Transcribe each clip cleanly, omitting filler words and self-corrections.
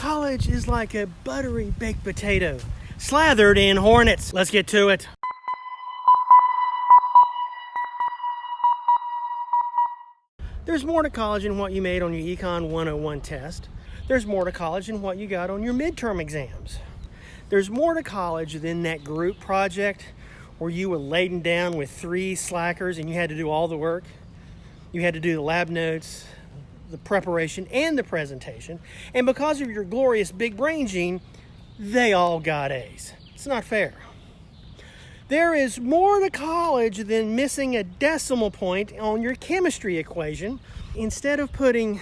College is like a buttery baked potato, slathered in hornets. Let's get to it. There's more to college than what you made on your Econ 101 test. There's more to college than what you got on your midterm exams. There's more to college than that group project where you were laden down with 3 slackers and you had to do all the work. You had to do the lab notes, the preparation, and the presentation. And because of your glorious big brain gene, they all got A's. It's not fair. There is more to college than missing a decimal point on your chemistry equation. Instead of putting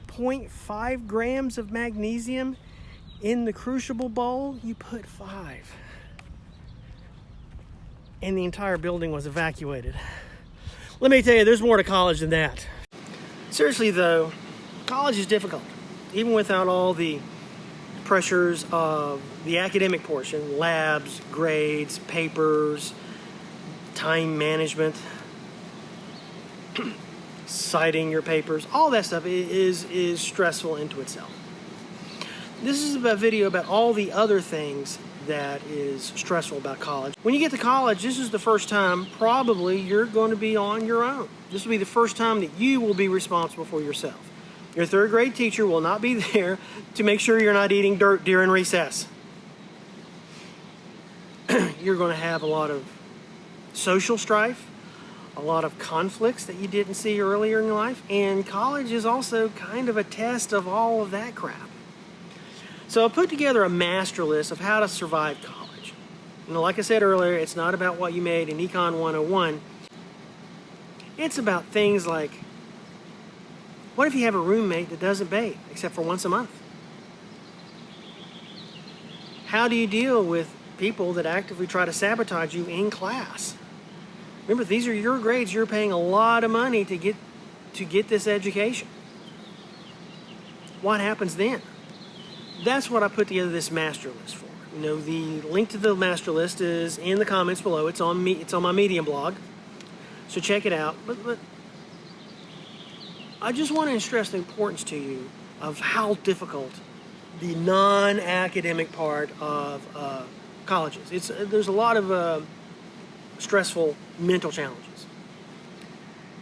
0.5 grams of magnesium in the crucible bowl, you put 5. And the entire building was evacuated. Let me tell you, there's more to college than that. Seriously though, college is difficult, even without all the pressures of the academic portion, labs, grades, papers, time management, citing your papers, all that stuff is stressful into itself. This is a video about all the other things that is stressful about college. When you get to college, this is the first time probably you're going to be on your own. This will be the first time that you will be responsible for yourself. Your 3rd grade teacher will not be there to make sure you're not eating dirt during recess. You're going to have a lot of social strife, a lot of conflicts that you didn't see earlier in your life, and college is also kind of a test of all of that crap. So I put together a master list of how to survive college. You know, like I said earlier, it's not about what you made in Econ 101. It's about things like, what if you have a roommate that doesn't bathe except for once a month? How do you deal with people that actively try to sabotage you in class? Remember, these are your grades. You're paying a lot of money to get this education. What happens then? That's what I put together this master list for. You know, the link to the master list is in the comments below. It's on me. It's on my Medium blog. So check it out. But I just want to stress the importance to you of how difficult the non-academic part of college is. There's a lot of stressful mental challenges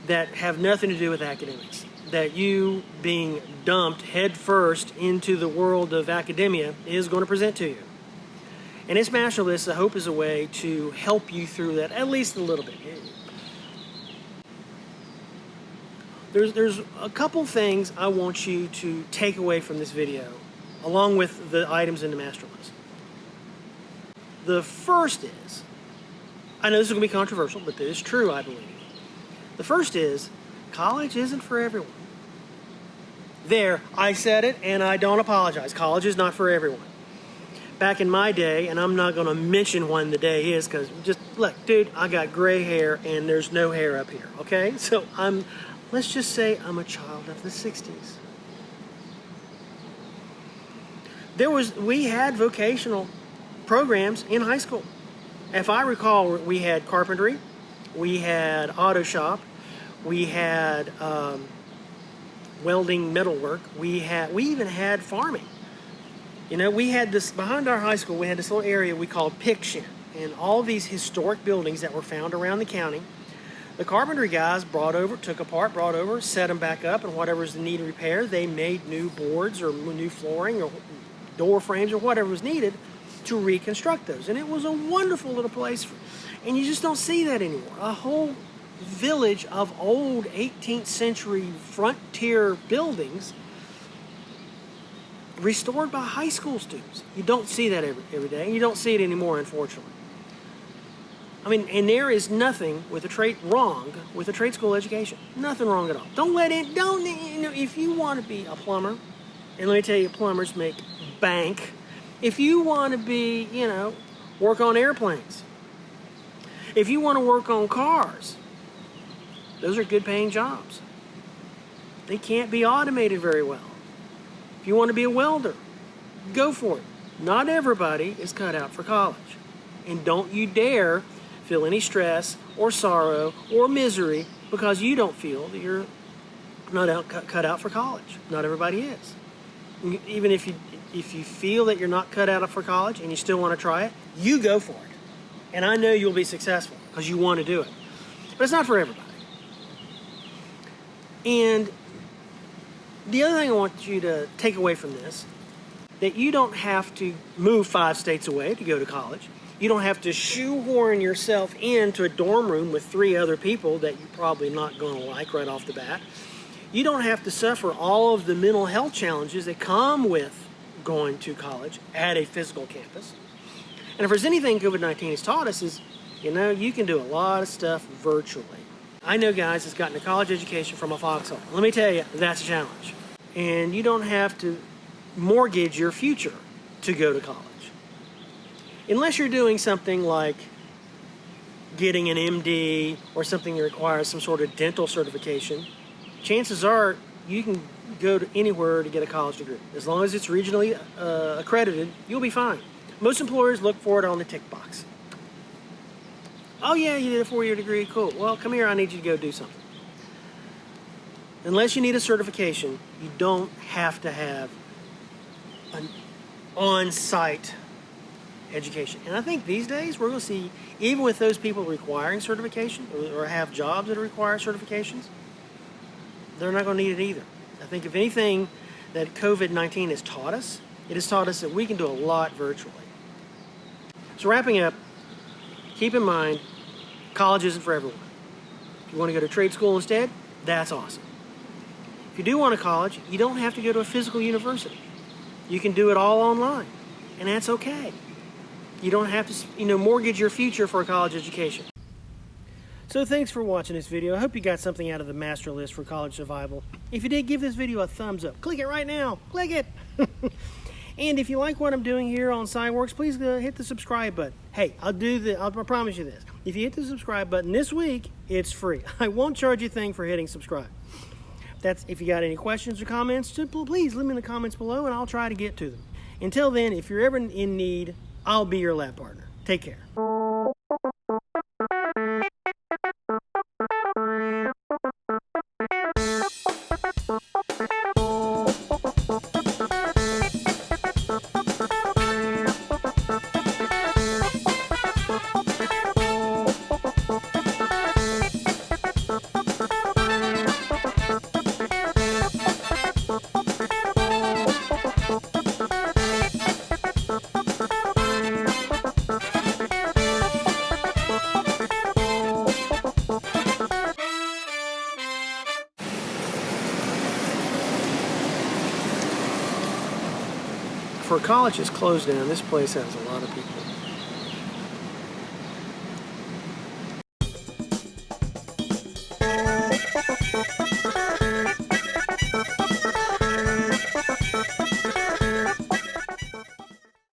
that have nothing to do with academics, that you being dumped headfirst into the world of academia is going to present to you. And this master list, I hope, is a way to help you through that at least a little bit. There's a couple things I want you to take away from this video, along with the items in the master list. The first is, I know this is going to be controversial, but this is true, I believe. The first is, college isn't for everyone. There, I said it, and I don't apologize. College is not for everyone. Back in my day, and I'm not going to mention when the day is, because just, look, dude, I got gray hair, and there's no hair up here, okay? So let's just say I'm a child of the 60s. We had vocational programs in high school. If I recall, we had carpentry, we had auto shop, we had welding, metalwork. We even had farming. You know, we had this behind our high school. We had this little area we called Pick Shed, and all these historic buildings that were found around the county. The carpentry guys took apart, brought over, set them back up, and whatever was in need of repair, they made new boards or new flooring or door frames or whatever was needed to reconstruct those. And it was a wonderful little place, and you just don't see that anymore. A whole village of old 18th century frontier buildings restored by high school students. You don't see that every day, and you don't see it anymore, unfortunately. I mean, and there is nothing wrong with a trade school education. Nothing wrong at all. If you want to be a plumber, and let me tell you, plumbers make bank. If you want to be, work on airplanes, if you want to work on cars, those are good paying jobs. They can't be automated very well. If you want to be a welder, go for it. Not everybody is cut out for college. And don't you dare feel any stress or sorrow or misery because you don't feel that you're not cut out for college. Not everybody is. Even if you feel that you're not cut out for college and you still want to try it, you go for it. And I know you'll be successful because you want to do it. But it's not for everybody. And the other thing I want you to take away from this, that you don't have to move 5 states away to go to college. You don't have to shoehorn yourself into a dorm room with 3 other people that you're probably not going to like right off the bat. You don't have to suffer all of the mental health challenges that come with going to college at a physical campus. And if there's anything COVID-19 has taught us is, you can do a lot of stuff virtually. I know guys that's gotten a college education from a foxhole. Let me tell you, that's a challenge. And you don't have to mortgage your future to go to college. Unless you're doing something like getting an MD or something that requires some sort of dental certification, chances are you can go to anywhere to get a college degree. As long as it's regionally accredited, you'll be fine. Most employers look for it on the tick box. Oh yeah, you did a 4-year degree, cool. Well, come here, I need you to go do something. Unless you need a certification, you don't have to have an on-site education. And I think these days we're going to see, even with those people requiring certification or have jobs that require certifications, they're not going to need it either. I think if anything that COVID-19 has taught us, it has taught us that we can do a lot virtually. So wrapping up, keep in mind, college isn't for everyone. If you want to go to trade school instead, that's awesome. If you do want to college, you don't have to go to a physical university. You can do it all online, and that's okay. You don't have to, mortgage your future for a college education. So thanks for watching this video. I hope you got something out of the master list for college survival. If you did, give this video a thumbs up. Click it right now. Click it. And if you like what I'm doing here on SciWorx, please hit the subscribe button. Hey, I promise you this. If you hit the subscribe button this week, it's free. I won't charge you a thing for hitting subscribe. If you got any questions or comments, please leave them in the comments below and I'll try to get to them. Until then, if you're ever in need, I'll be your lab partner. Take care. For college is closed down, this place has a lot of people.